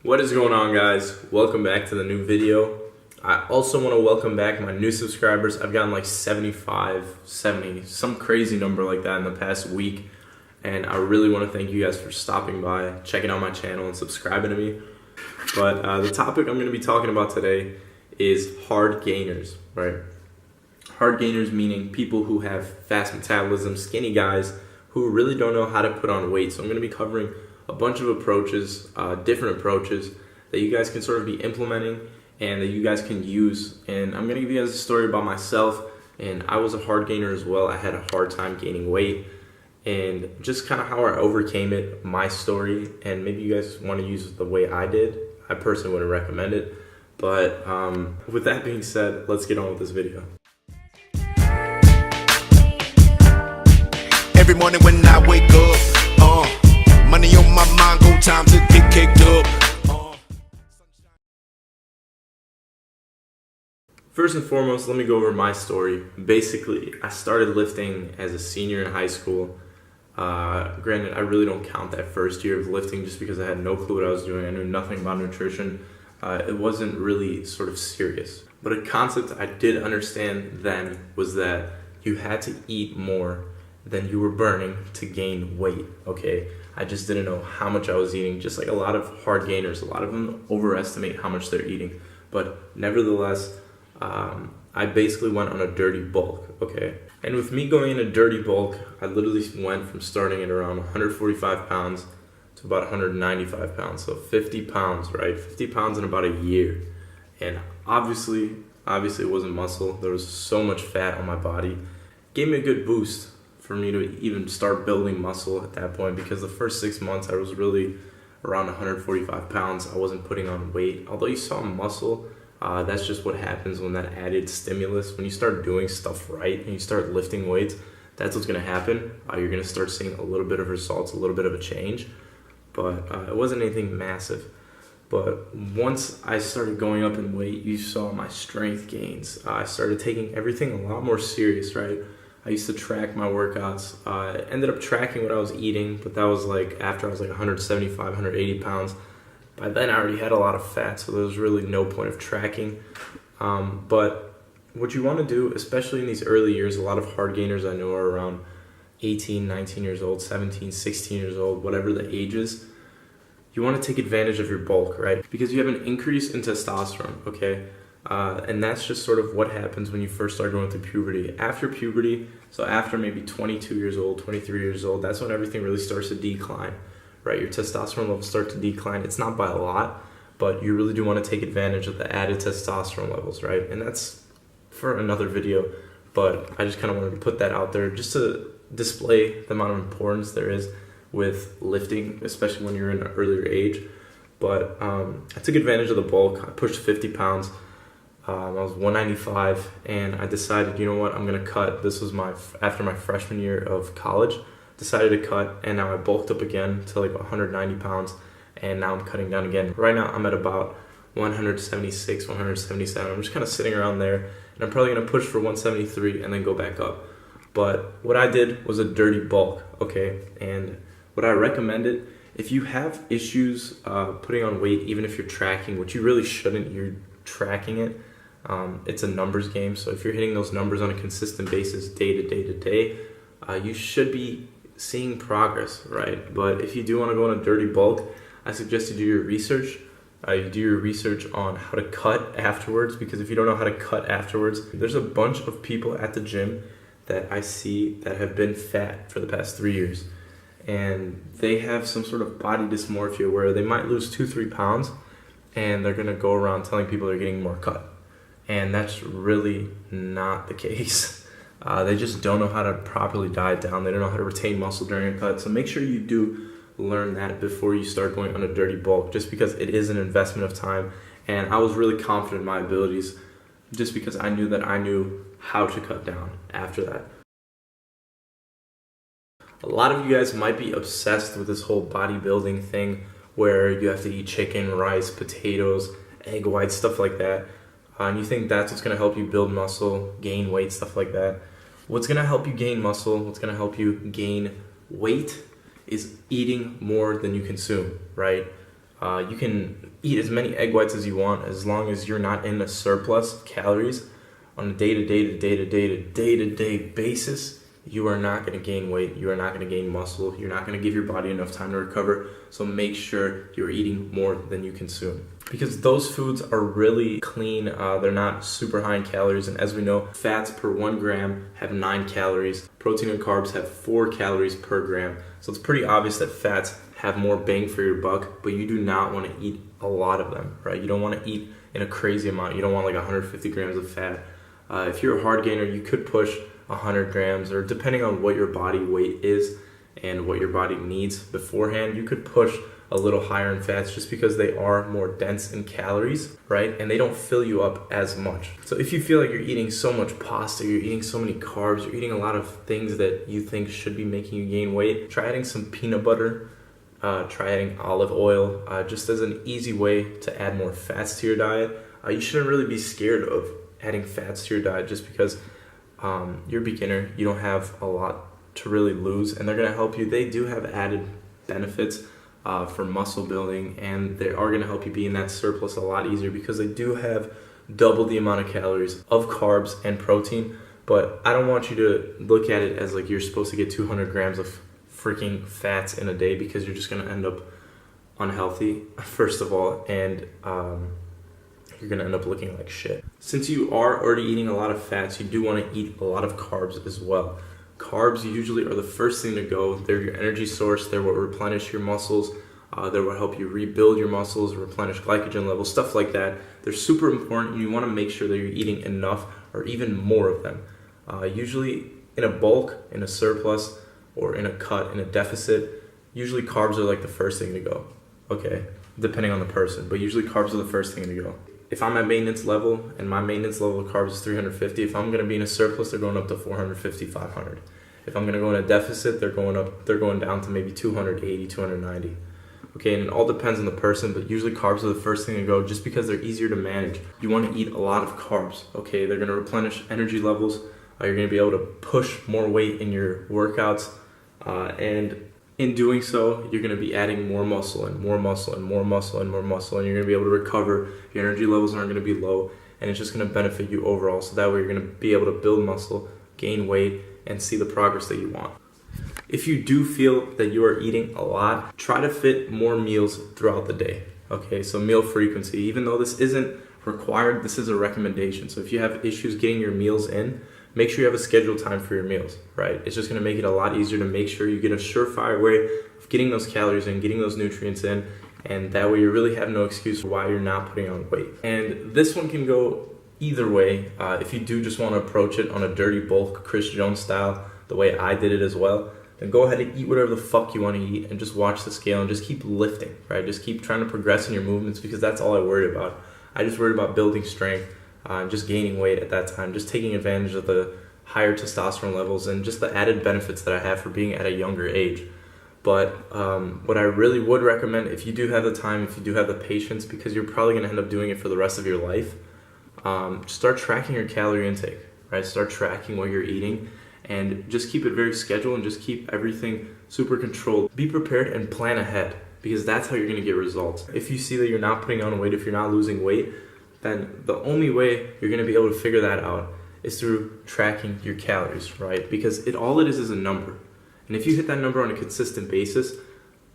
What is going on, guys? Welcome back to the new video. I also want to welcome back my new subscribers. I've gotten like 75, 70, some crazy number like that in the past week. And I really want to thank you guys for stopping by, checking out my channel, and subscribing to me. But the topic I'm going to be talking about today is hard gainers, right? Hard gainers meaning people who have fast metabolism, skinny guys who really don't know how to put on weight. So I'm going to be covering a bunch of approaches, different approaches that you guys can sort of be implementing and that you guys can use. And I'm going to give you guys a story about myself. And I was a hard gainer as well. I had a hard time gaining weight and just kind of how I overcame it, my story. And maybe you guys want to use the way I did. I personally wouldn't recommend it. But with that being said, let's get on with this video. Every morning when I wake up, money on my mind, go time to get caked up. First and foremost, let me go over my story. Basically, I started lifting as a senior in high school. Granted, I really don't count that first year of lifting just because I had no clue what I was doing. I knew nothing about nutrition. It wasn't really sort of serious. But a concept I did understand then was that you had to eat more than you were burning to gain weight, okay? I just didn't know how much I was eating, just like a lot of hard gainers. A lot of them overestimate how much they're eating. But nevertheless, I basically went on a dirty bulk, okay? And with me going in a dirty bulk, I literally went from starting at around 145 pounds to about 195 pounds. So 50 pounds, right? 50 pounds in about a year. And obviously it wasn't muscle. There was so much fat on my body. It gave me a good boost for me to even start building muscle at that point, because the first 6 months I was really around 145 pounds. I wasn't putting on weight. Although you saw muscle, that's just what happens when that added stimulus, when you start doing stuff right and you start lifting weights, that's what's going to happen. You're going to start seeing a little bit of results, a little bit of a change, but it wasn't anything massive. But once I started going up in weight, you saw my strength gains. I started taking everything a lot more serious, right? I used to track my workouts. I ended up tracking what I was eating, but that was like after I was like 175, 180 pounds. By then I already had a lot of fat, so there was really no point of tracking. But what you want to do, especially in these early years, a lot of hard gainers I know are around 18, 19 years old, 17, 16 years old, whatever the age is. You want to take advantage of your bulk, right? Because you have an increase in testosterone, okay? And that's just sort of what happens when you first start going through puberty. After puberty, so after maybe 22 years old, 23 years old, that's when everything really starts to decline, right? Your testosterone levels start to decline. It's not by a lot, but you really do want to take advantage of the added testosterone levels, right? And that's for another video, but I just kind of wanted to put that out there just to display the amount of importance there is with lifting, especially when you're in an earlier age. But I took advantage of the bulk. I pushed 50 pounds. I was 195, and I decided, you know what, I'm going to cut. This was after my freshman year of college. Decided to cut, and now I bulked up again to like 190 pounds, and now I'm cutting down again. Right now I'm at about 176, 177. I'm just kind of sitting around there, and I'm probably going to push for 173 and then go back up. But what I did was a dirty bulk, okay? And what I recommended, if you have issues putting on weight, even if you're tracking, which you really shouldn't, you're tracking it. It's a numbers game, so if you're hitting those numbers on a consistent basis, day to day to day, you should be seeing progress, right? But if you do want to go on a dirty bulk, I suggest you do your research. You do your research on how to cut afterwards, because if you don't know how to cut afterwards, there's a bunch of people at the gym that I see that have been fat for the past 3 years, and they have some sort of body dysmorphia where they might lose 2-3 pounds, and they're gonna go around telling people they're getting more cut. And that's really not the case. They just don't know how to properly diet down. They don't know how to retain muscle during a cut. So make sure you do learn that before you start going on a dirty bulk, just because it is an investment of time. And I was really confident in my abilities just because I knew that I knew how to cut down after that. A lot of you guys might be obsessed with this whole bodybuilding thing where you have to eat chicken, rice, potatoes, egg whites, stuff like that. And you think that's what's going to help you build muscle, gain weight, stuff like that. What's going to help you gain muscle, what's going to help you gain weight is eating more than you consume, right? You can eat as many egg whites as you want as long as you're not in a surplus of calories on a day-to-day basis. You are not going to gain weight. You are not going to gain muscle. You're not going to give your body enough time to recover. So make sure you're eating more than you consume, because those foods are really clean. They're not super high in calories. And as we know, fats per 1 gram have 9 calories. Protein and carbs have 4 calories per gram. So it's pretty obvious that fats have more bang for your buck, but you do not want to eat a lot of them, right? You don't want to eat in a crazy amount. You don't want like 150 grams of fat. If you're a hard gainer, you could push 100 grams, or depending on what your body weight is and what your body needs beforehand, you could push a little higher in fats just because they are more dense in calories, right? And they don't fill you up as much. So if you feel like you're eating so much pasta, you're eating so many carbs, you're eating a lot of things that you think should be making you gain weight, try adding some peanut butter, try adding olive oil, just as an easy way to add more fats to your diet. You shouldn't really be scared of adding fats to your diet just because you're a beginner, you don't have a lot to really lose, and they're going to help you. They do have added benefits for muscle building, and they are going to help you be in that surplus a lot easier because they do have double the amount of calories of carbs and protein. But I don't want you to look at it as like you're supposed to get 200 grams of freaking fats in a day, because you're just going to end up unhealthy, first of all, and you're going to end up looking like shit. Since you are already eating a lot of fats, you do want to eat a lot of carbs as well. Carbs usually are the first thing to go. They're your energy source. They're what replenish your muscles. They're what help you rebuild your muscles, replenish glycogen levels, stuff like that. They're super important, and you want to make sure that you're eating enough or even more of them. Usually in a bulk, in a surplus, or in a cut, in a deficit, usually carbs are like the first thing to go. Okay, depending on the person, but usually carbs are the first thing to go. If I'm at maintenance level and my maintenance level of carbs is 350, if I'm going to be in a surplus, they're going up to 450, 500. If I'm going to go in a deficit, they're going down to maybe 280, 290. Okay, and it all depends on the person, but usually carbs are the first thing to go just because they're easier to manage. You want to eat a lot of carbs, okay? They're going to replenish energy levels. You're going to be able to push more weight in your workouts, and in doing so, you're going to be adding more muscle and more muscle and more muscle and more muscle, and you're going to be able to recover. Your energy levels aren't going to be low, and it's just going to benefit you overall. So that way you're going to be able to build muscle, gain weight, and see the progress that you want. If you do feel that you are eating a lot, try to fit more meals throughout the day. Okay, so meal frequency, even though this isn't required, this is a recommendation. So if you have issues getting your meals in, make sure you have a scheduled time for your meals, right? It's just going to make it a lot easier to make sure you get a surefire way of getting those calories in, getting those nutrients in, and that way you really have no excuse for why you're not putting on weight. And this one can go either way. If you do just want to approach it on a dirty bulk, Chris Jones style, the way I did it as well, then go ahead and eat whatever the fuck you want to eat and just watch the scale and just keep lifting, right? Just keep trying to progress in your movements, because that's all I worried about. I just worried about building strength, just gaining weight at that time, just taking advantage of the higher testosterone levels and just the added benefits that I have for being at a younger age. But what I really would recommend, if you do have the time, if you do have the patience, because you're probably going to end up doing it for the rest of your life, start tracking your calorie intake, right? Start tracking what you're eating, and just keep it very scheduled and just keep everything super controlled. Be prepared and plan ahead, because that's how you're going to get results. If you see that you're not putting on weight, if you're not losing weight, then the only way you're going to be able to figure that out is through tracking your calories, right? Because all it is a number. And if you hit that number on a consistent basis,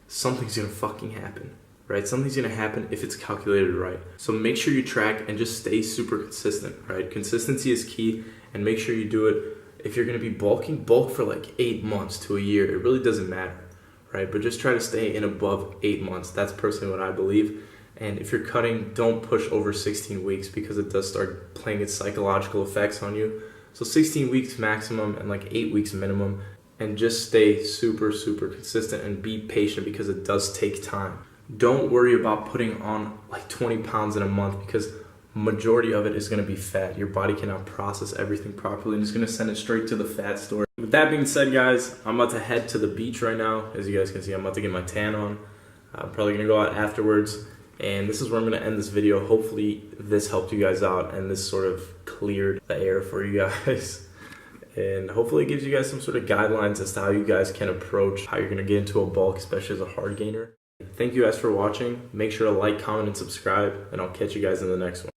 something's going to fucking happen, right? Something's going to happen if it's calculated right. So make sure you track and just stay super consistent, right? Consistency is key, and make sure you do it. If you're going to be bulking, bulk for like 8 months to a year. It really doesn't matter, right? But just try to stay in above 8 months. That's personally what I believe. And if you're cutting, don't push over 16 weeks, because it does start playing its psychological effects on you. So 16 weeks maximum and like 8 weeks minimum. And just stay super, super consistent and be patient, because it does take time. Don't worry about putting on like 20 pounds in a month, because majority of it is going to be fat. Your body cannot process everything properly, and it's going to send it straight to the fat store. With that being said, guys, I'm about to head to the beach right now. As you guys can see, I'm about to get my tan on. I'm probably going to go out afterwards. And this is where I'm going to end this video. Hopefully this helped you guys out, and this sort of cleared the air for you guys. And hopefully it gives you guys some sort of guidelines as to how you guys can approach how you're going to get into a bulk, especially as a hard gainer. Thank you guys for watching. Make sure to like, comment, and subscribe, and I'll catch you guys in the next one.